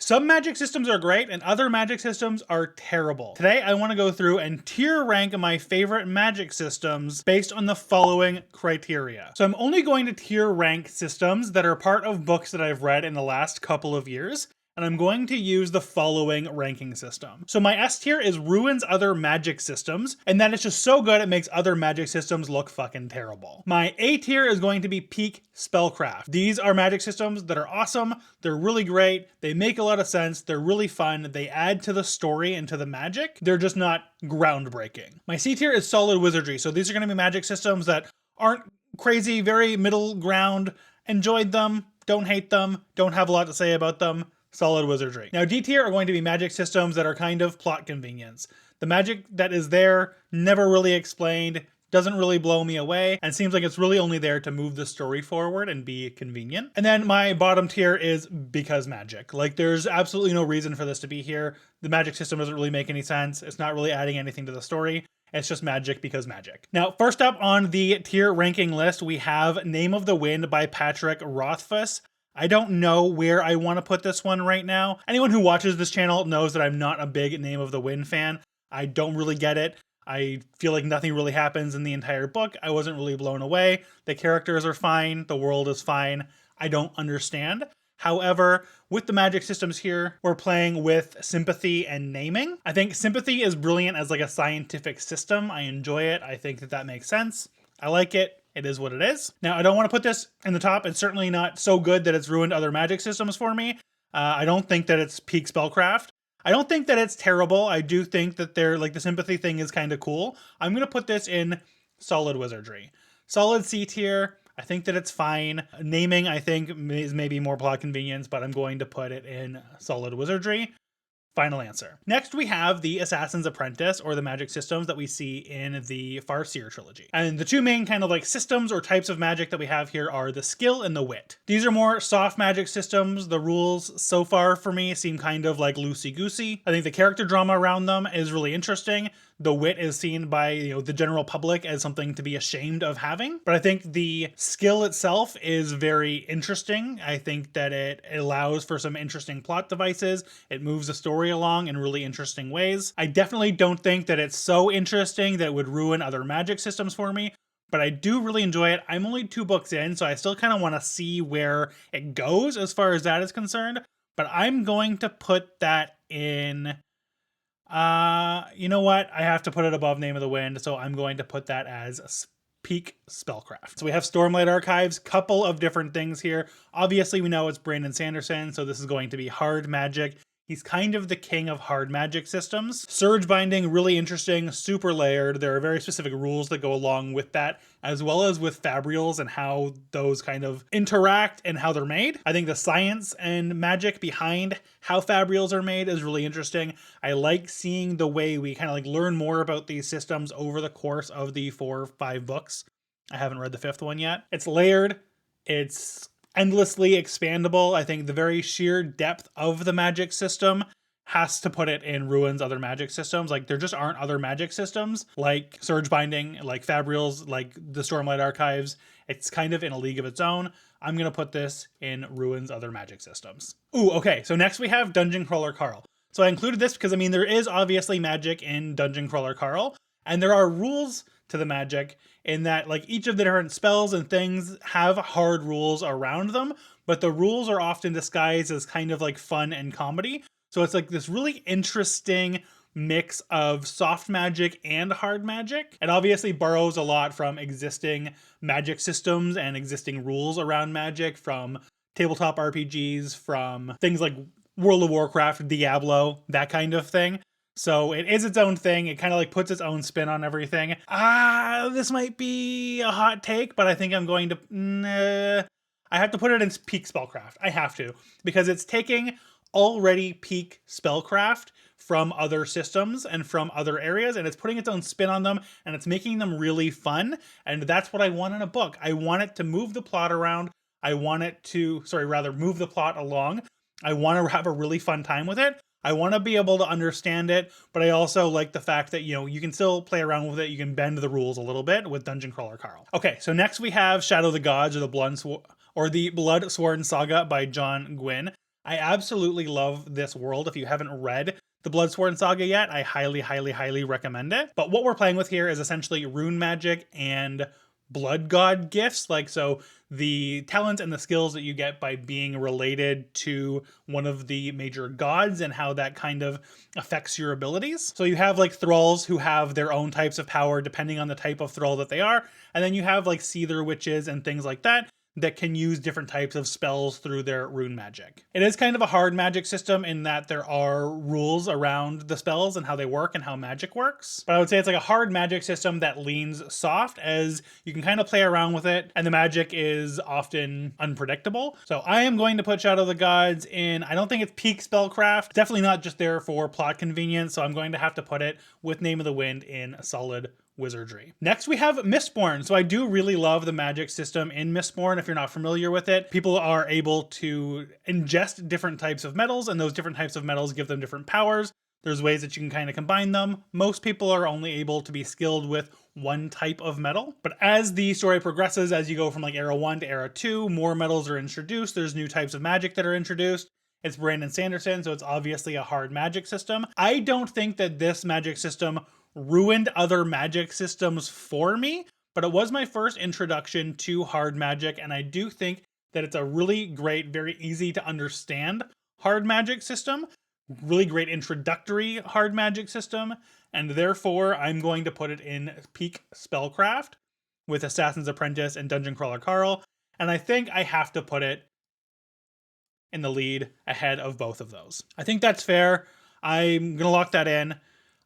Some magic systems are great and other magic systems are terrible. Today I want to go through and tier rank my favorite magic systems based on the following criteria. So I'm only going to tier rank systems that are part of books that I've read in the last couple of years, and I'm going to use the following ranking system. So my S tier is ruins other magic systems, and that is just so good it makes other magic systems look fucking terrible. My A tier is going to be peak spellcraft. These are magic systems that are awesome, they're really great, they make a lot of sense, they're really fun, they add to the story and to the magic, they're just not groundbreaking. My C tier is solid wizardry, so these are going to be magic systems that aren't crazy, very middle ground, enjoyed them, don't hate them, don't have a lot to say about them, solid wizardry. Now D tier are going to be magic systems that are kind of plot convenience. The magic that is there, never really explained, doesn't really blow me away, and seems like it's really only there to move the story forward and be convenient. And then my bottom tier is because magic. Like, there's absolutely no reason for this to be here. The magic system doesn't really make any sense. It's not really adding anything to the story. It's just magic because magic. Now, first up on the tier ranking list, we have Name of the Wind by Patrick Rothfuss. I don't know where I want to put this one right now. Anyone who watches this channel knows that I'm not a big Name of the Wind fan. I don't really get it. I feel like nothing really happens in the entire book. I wasn't really blown away. The characters are fine. The world is fine. I don't understand. However, with the magic systems here, we're playing with sympathy and naming. I think sympathy is brilliant as like a scientific system. I enjoy it. I think that makes sense. I like it. It is what it is. Now, I don't want to put this in the top. It's certainly not so good that it's ruined other magic systems for me. I don't think that it's peak spellcraft. I don't think that it's terrible. I do think that the sympathy thing is kind of cool. I'm going to put this in solid wizardry. Solid C tier. I think that it's fine. Naming, I think, is maybe more plot convenience, but I'm going to put it in solid wizardry. Final answer. Next, we have the Assassin's Apprentice, or the magic systems that we see in the Farseer trilogy. And the two main kind of like systems or types of magic that we have here are the skill and the wit. These are more soft magic systems. The rules so far for me seem kind of like loosey-goosey. I think the character drama around them is really interesting. The wit is seen by the general public as something to be ashamed of having. But I think the skill itself is very interesting. I think that it allows for some interesting plot devices. It moves the story along in really interesting ways. I definitely don't think that it's so interesting that it would ruin other magic systems for me, but I do really enjoy it. I'm only 2 books in, so I still kind of want to see where it goes as far as that is concerned. But I'm going to put that in... you know what? I have to put it above Name of the Wind, so I'm going to put that as peak spellcraft. So we have Stormlight Archives, couple of different things here. Obviously, we know it's Brandon Sanderson, so this is going to be hard magic. He's kind of the king of hard magic systems. Surge binding, really interesting, super layered. There are very specific rules that go along with that, as well as with fabrials and how those kind of interact and how they're made. I think the science and magic behind how fabrials are made is really interesting. I like seeing the way we kind of like learn more about these systems over the course of the 4 or 5 books. I haven't read the 5th one yet. It's layered. It's endlessly expandable. I think the very sheer depth of the magic system has to put it in ruins other magic systems. Like, there just aren't other magic systems like surge binding, like fabrials, like the Stormlight Archives. It's kind of in a league of its own. I'm going to put this in ruins other magic systems. Ooh, okay. So next we have Dungeon Crawler Carl. So I included this because, I mean, there is obviously magic in Dungeon Crawler Carl, and there are rules to the magic in that, like, each of the different spells and things have hard rules around them, but the rules are often disguised as kind of like fun and comedy. So it's like this really interesting mix of soft magic and hard magic. It obviously borrows a lot from existing magic systems and existing rules around magic, from tabletop RPGs, from things like World of Warcraft, Diablo, that kind of thing. So it is its own thing. It kind of like puts its own spin on everything. This might be a hot take, but I think I'm going to... I have to put it in peak spellcraft. I have to, because it's taking already peak spellcraft from other systems and from other areas, and it's putting its own spin on them, and it's making them really fun. And that's what I want in a book. I want it to move the plot around. I want it to, move the plot along. I want to have a really fun time with it. I want to be able to understand it, but I also like the fact that, you can still play around with it. You can bend the rules a little bit with Dungeon Crawler Carl. Okay, so next we have Shadow of the Gods, or the Bloodsworn Saga by Gwynne. I absolutely love this world. If you haven't read the Bloodsworn Saga yet, I highly, highly, highly recommend it. But what we're playing with here is essentially rune magic and blood god gifts. Like, so the talents and the skills that you get by being related to one of the major gods and how that kind of affects your abilities. So you have like thralls who have their own types of power depending on the type of thrall that they are. And then you have like seether witches and things like that that can use different types of spells through their rune magic. It is kind of a hard magic system in that there are rules around the spells and how they work and how magic works. But I would say it's like a hard magic system that leans soft, as you can kind of play around with it, and the magic is often unpredictable. So I am going to put Shadow of the Gods in, I don't think it's peak spellcraft, definitely not just there for plot convenience, so I'm going to have to put it with Name of the Wind in solid wizardry. Next we have Mistborn. So I do really love the magic system in Mistborn. If you're not familiar with it, people are able to ingest different types of metals, and those different types of metals give them different powers. There's ways that you can kind of combine them. Most people are only able to be skilled with one type of metal. But as the story progresses, as you go from like era 1 to era 2, more metals are introduced. There's new types of magic that are introduced. It's Brandon Sanderson, so it's obviously a hard magic system. I don't think that this magic system ruined other magic systems for me, but it was my first introduction to hard magic, and I do think that it's a really great, very easy to understand hard magic system, really great introductory hard magic system, and therefore I'm going to put it in peak spellcraft with Assassin's Apprentice and Dungeon Crawler Carl, and I think I have to put it in the lead ahead of both of those. I think that's fair. I'm gonna lock that in.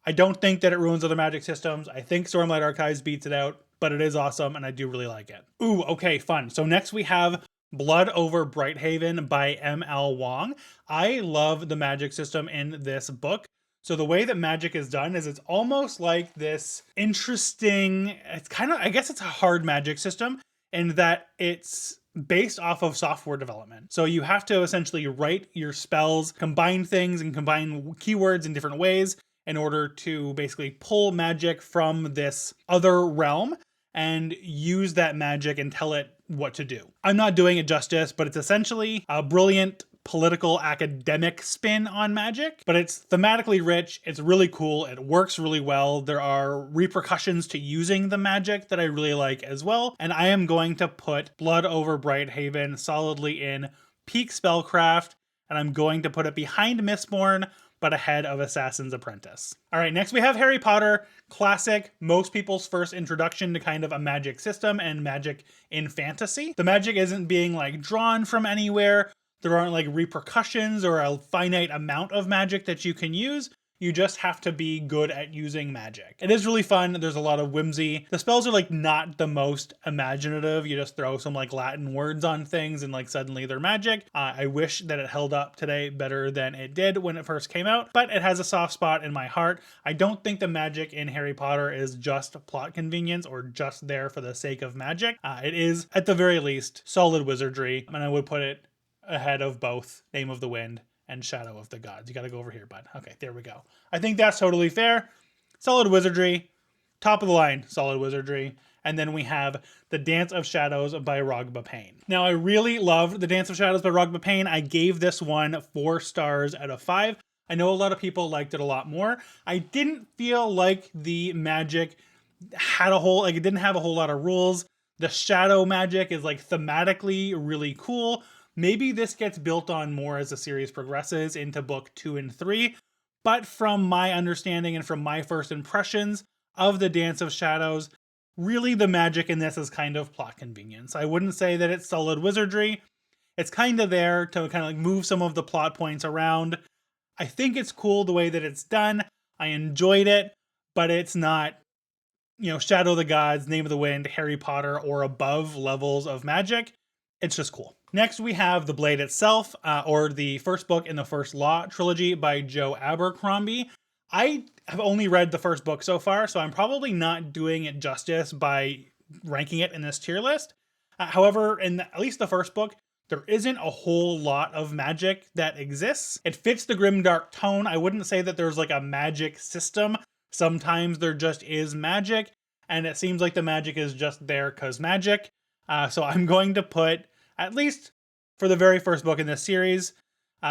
I don't think that it ruins other magic systems. I think Stormlight Archives beats it out, but it is awesome and I do really like it. Ooh, okay, fun. So next we have Blood over Brighthaven by M.L. Wang. I love the magic system in this book. So the way that magic is done is it's almost like this interesting, it's kind of, I guess it's a hard magic system in that it's based off of software development. So you have to essentially write your spells, combine things and combine keywords in different ways in order to basically pull magic from this other realm and use that magic and tell it what to do. I'm not doing it justice, but it's essentially a brilliant political academic spin on magic, but it's thematically rich, it's really cool, it works really well, there are repercussions to using the magic that I really like as well, and I am going to put Blood over Brighthaven solidly in peak spellcraft, and I'm going to put it behind Mistborn, but ahead of Assassin's Apprentice. All right, next we have Harry Potter, classic, most people's first introduction to kind of a magic system and magic in fantasy. The magic isn't being like drawn from anywhere. There aren't like repercussions or a finite amount of magic that you can use. You just have to be good at using magic. It is really fun. There's a lot of whimsy. The spells are like not the most imaginative. You just throw some like Latin words on things and like suddenly they're magic. I wish that it held up today better than it did when it first came out, but it has a soft spot in my heart. I don't think the magic in Harry Potter is just plot convenience or just there for the sake of magic. It is at the very least solid wizardry, and I would put it ahead of both Name of the Wind and Shadow of the Gods. You gotta go over here, bud. Okay, there we go. I think that's totally fair. Solid wizardry, top of the line, solid wizardry. And then we have The Dance of Shadows by Rogba Payne. Now, I really loved The Dance of Shadows by Rogba Payne. I gave this one 4 stars out of 5. I know a lot of people liked it a lot more. I didn't feel like the magic had a whole, like it didn't have a whole lot of rules. The shadow magic is like thematically really cool. Maybe this gets built on more as the series progresses into book 2 and 3, but from my understanding and from my first impressions of The Dance of Shadows, really the magic in this is kind of plot convenience. I wouldn't say that it's solid wizardry. It's kind of there to kind of like move some of the plot points around. I think it's cool the way that it's done. I enjoyed it, but it's not, you know, Shadow of the Gods, Name of the Wind, Harry Potter, or above levels of magic. It's just cool. Next, we have The Blade Itself, or the first book in the First Law trilogy by Joe Abercrombie. I have only read the first book so far, so I'm probably not doing it justice by ranking it in this tier list. However, in at least the first book, there isn't a whole lot of magic that exists. It fits the grimdark tone. I wouldn't say that there's like a magic system. Sometimes there just is magic, and it seems like the magic is just there because magic. So I'm going to put, at least for the very first book in this series,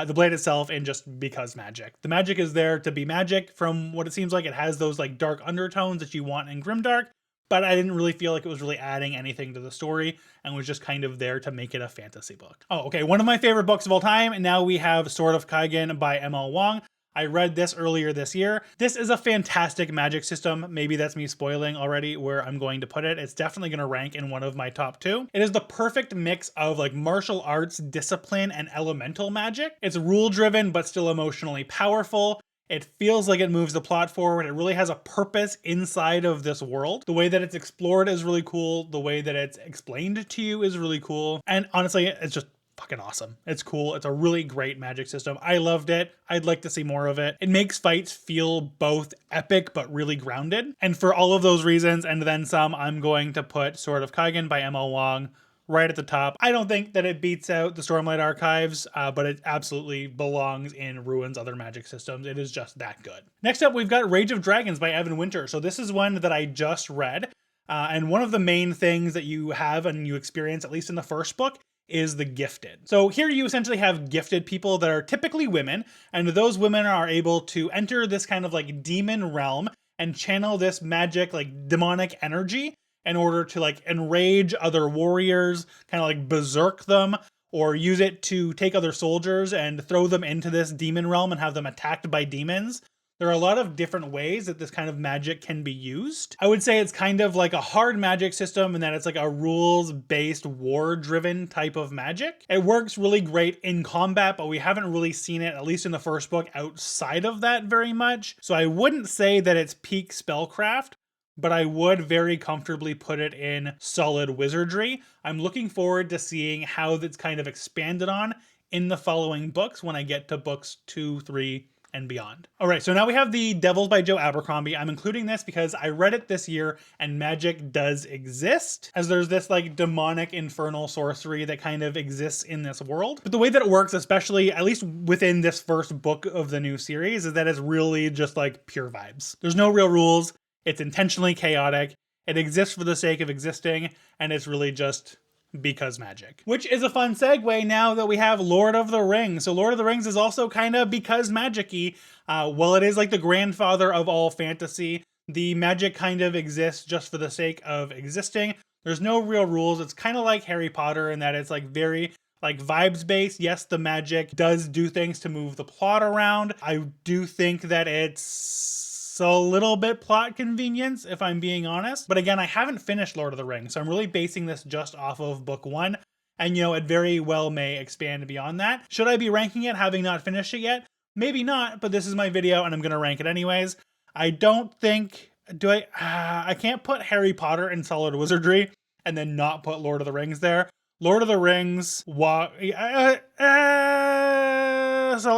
the blade itself, and just because magic. The magic is there to be magic. From what it seems like, it has those like dark undertones that you want in Grimdark, but I didn't really feel like it was really adding anything to the story and was just kind of there to make it a fantasy book. Oh, okay, one of my favorite books of all time, and now we have Sword of Kaigen by M.L. Wang. I read this earlier this year. This is a fantastic magic system. Maybe that's me spoiling already where I'm going to put it. It's definitely going to rank in one of my top 2. It is the perfect mix of like martial arts, discipline, and elemental magic. It's rule driven, but still emotionally powerful. It feels like it moves the plot forward. It really has a purpose inside of this world. The way that it's explored is really cool. The way that it's explained to you is really cool. And honestly, it's just fucking awesome. It's cool. It's a really great magic system. I loved it. I'd like to see more of it. It makes fights feel both epic but really grounded. And for all of those reasons and then some, I'm going to put Sword of Kaigen by M.L. Wang right at the top. I don't think that it beats out the Stormlight Archives, but it absolutely belongs in Ruin's other magic systems. It is just that good. Next up, we've got Rage of Dragons by Evan Winter. So this is one that I just read. And one of the main things that you have and you experience, at least in the first book, is the gifted. So here you essentially have gifted people that are typically women, and those women are able to enter this kind of like demon realm and channel this magic, like demonic energy in order to like enrage other warriors, kind of like berserk them, or use it to take other soldiers and throw them into this demon realm and have them attacked by demons. There are a lot of different ways that this kind of magic can be used. I would say it's kind of like a hard magic system in that it's like a rules-based, war-driven type of magic. It works really great in combat, but we haven't really seen it, at least in the first book, outside of that very much. So I wouldn't say that it's peak spellcraft, but I would very comfortably put it in solid wizardry. I'm looking forward to seeing how that's kind of expanded on in the following books when I get to books 2, 3, and beyond. All right, so now we have the Devils by Joe Abercrombie. I'm including this because I read it this year and magic does exist, as there's this like demonic infernal sorcery that kind of exists in this world. But the way that it works, especially at least within this first book of the new series, is that it's really just like pure vibes. There's no real rules. It's intentionally chaotic. It exists for the sake of existing, and it's really just because magic. Which is a fun segue now that we have Lord of the Rings. So Lord of the Rings is also kind of because magic-y. While it is like the grandfather of all fantasy, the magic kind of exists just for the sake of existing. There's no real rules. It's kind of like Harry Potter in that it's like very like vibes based. Yes, the magic does do things to move the plot around. I do think that it's a little bit plot convenience, if I'm being honest. But again, I haven't finished Lord of the Rings, so I'm really basing this just off of book 1. And you know, it very well may expand beyond that. Should I be ranking it having not finished it yet? Maybe not, but this is my video and I'm gonna rank it anyways. I don't think, I can't put Harry Potter in solid wizardry and then not put Lord of the Rings there. Lord of the Rings, so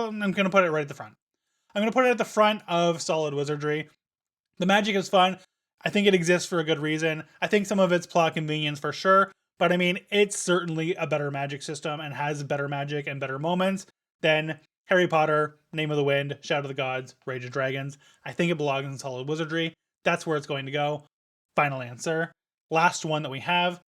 I'm gonna put it right at the front. I'm going to put it at the front of solid wizardry. The magic is fun. I think it exists for a good reason. I think some of it's plot convenience for sure, but I mean, it's certainly a better magic system and has better magic and better moments than Harry Potter, Name of the Wind, Shout of the Gods, Rage of Dragons. I think it belongs in solid wizardry. That's where it's going to go. Final answer. Last one that we have,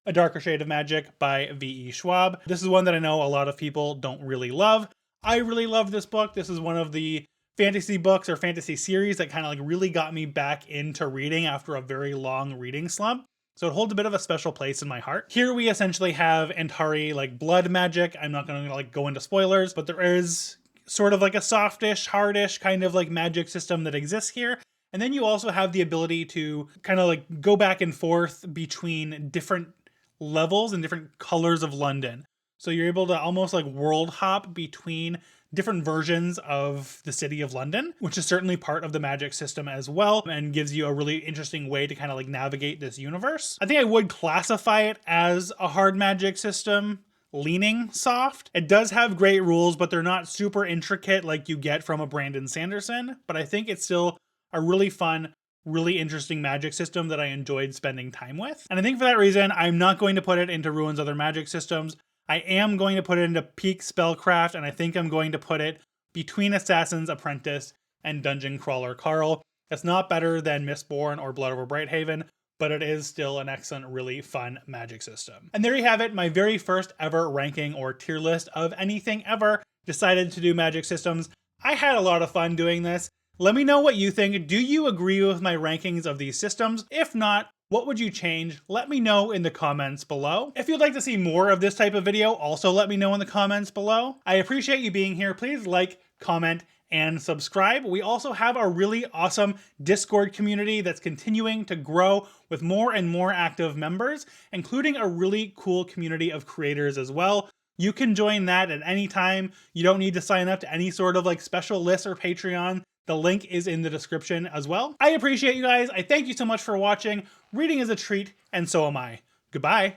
A Darker Shade of Magic by V.E. Schwab. This is one that I know a lot of people don't really love. I really love this book. This is one of the fantasy books or fantasy series that kind of like really got me back into reading after a very long reading slump. So it holds a bit of a special place in my heart. Here we essentially have Antari like blood magic. I'm not going to like go into spoilers, but there is sort of like a softish, hardish kind of like magic system that exists here. And then you also have the ability to kind of like go back and forth between different levels and different colors of London. So you're able to almost like world hop between different versions of the city of London, which is certainly part of the magic system as well, and gives you a really interesting way to kind of like navigate this universe. I think I would classify it as a hard magic system, leaning soft. It does have great rules, but they're not super intricate like you get from a Brandon Sanderson, but I think it's still a really fun, really interesting magic system that I enjoyed spending time with. And I think for that reason, I'm not going to put it into Ruin's other magic systems. I am going to put it into peak spellcraft, and I think I'm going to put it between Assassin's Apprentice and Dungeon Crawler Carl. It's not better than Mistborn or Blood over Brighthaven, but it is still an excellent, really fun magic system. And there you have it, my very first ever ranking or tier list of anything ever. decided to do magic systems. I had a lot of fun doing this. Let me know what you think. Do you agree with my rankings of these systems? If not, what would you change? Let me know in the comments below. If you'd like to see more of this type of video, also let me know in the comments below. I appreciate you being here. Please like, comment, and subscribe. We also have a really awesome Discord community that's continuing to grow with more and more active members, including a really cool community of creators as well. You can join that at any time. You don't need to sign up to any sort of like special list or Patreon. The link is in the description as well. I appreciate you guys. I thank you so much for watching. Reading is a treat, and so am I. Goodbye.